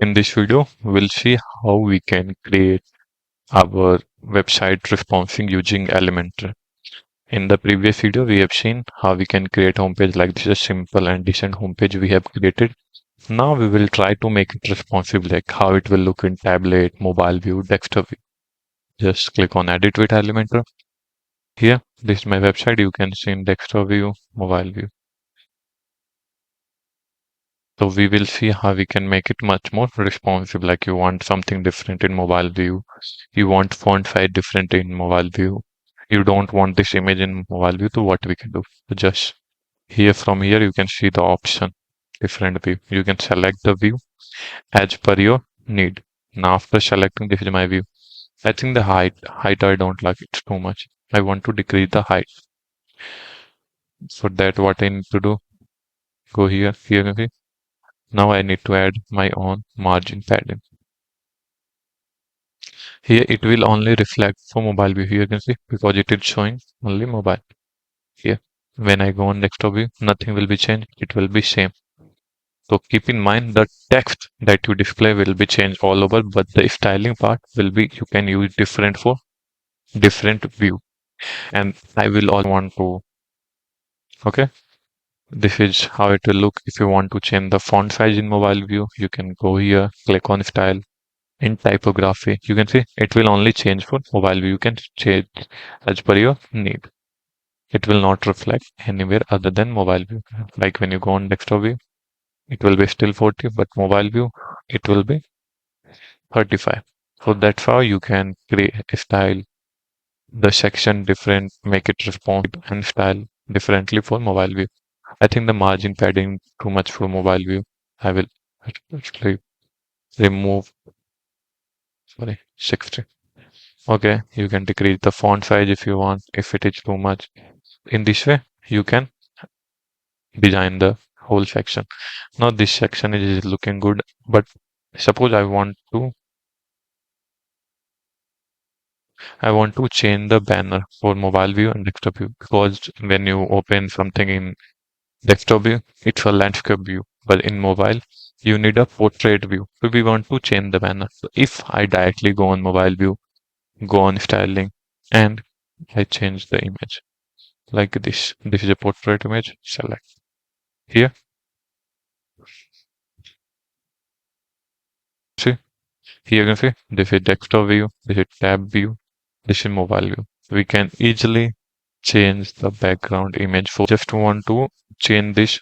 In this video, we'll see how we can create our website responsive using Elementor. In the previous video, we have seen how we can create homepage like this, a simple and decent homepage we have created. Now we will try to make it responsive, like how it will look in tablet, mobile view, desktop view. Just click on Edit with Elementor. Here, this is my website. You can see in desktop view, mobile view. So we will see how we can make it much more responsive. Like you want something different in mobile view, you want font size different in mobile view, you don't want this image in mobile view. So what we can do? So just here from here you can see the option different view. You can select the view as per your need. Now after selecting, this is my view. I think the height I don't like, it's too much. I want to decrease the height. For that, what I need to do? Go here. Here you can see. Now I need to add my own margin padding. Here it will only reflect for mobile view. Here you can see, because it is showing only mobile. Here, when I go on desktop view, nothing will be changed. It will be same. So keep in mind the text that you display will be changed all over, but the styling part will be, you can use different for different view. And I will also want to, okay. This is how it will look. If you want to change the font size in mobile view, you can go here, click on style. In typography, you can see it will only change for mobile view. You can change as per your need. It will not reflect anywhere other than mobile view. Like when you go on desktop view, it will be still 40, but mobile view, it will be 35. So that's how you can create style the section different, make it responsive and style differently for mobile view. I think the margin padding too much for mobile view. I will actually remove, sorry, 60. Okay, you can decrease the font size if you want, if it is too much. In this way, you can design the whole section. Now this section is looking good, but suppose I want to change the banner for mobile view and desktop view, because when you open something in desktop view, it's a landscape view, but in mobile, you need a portrait view. So we want to change the banner. So if I directly go on mobile view, go on styling, and I change the image like this. This is a portrait image. Select here. See, here you can see this is desktop view, this is tab view, this is mobile view. We can easily change the background image. For just want to change this,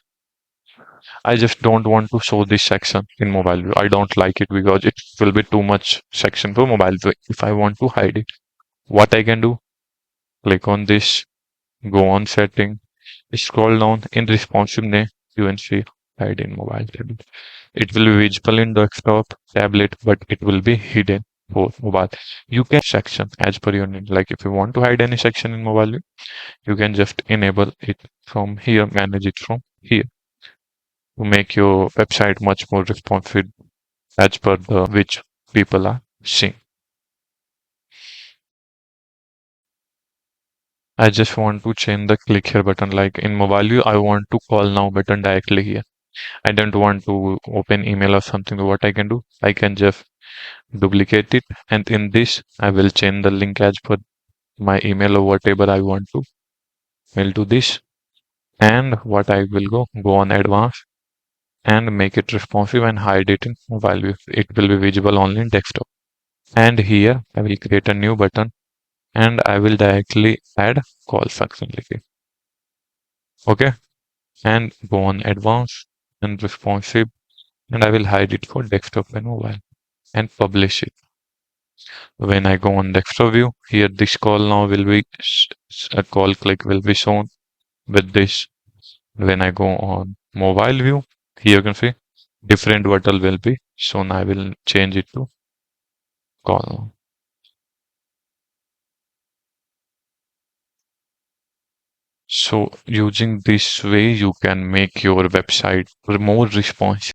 I just don't want to show this section in mobile view. I don't like it because it will be too much section for mobile view. If I want to hide it, what I can do? Click on this, go on setting, scroll down in responsiveness, you can see hide in mobile tablet. It will be visible in desktop, tablet, but it will be hidden for mobile. You can section as per your need. Like if you want to hide any section in mobile, you can just enable it from here, manage it from here to make your website much more responsive as per the which people are seeing. I just want to change the click here button. Like in mobile view, I want to call now button directly here. I don't want to open email or something. What I can do, I can just duplicate it, and in this I will change the link as per my email or whatever I want to mail to this. And what I will go on advanced and make it responsive and hide it in mobile view. It will be visible only in desktop. And here I will create a new button and I will directly add call functionality. Okay, and go on advanced and responsive, and I will hide it for desktop and mobile and publish it. When I go on desktop view, here this call now will be a call click will be shown with this. When I go on mobile view, here you can see different button will be shown. I will change it to call. So using this way, you can make your website more responsive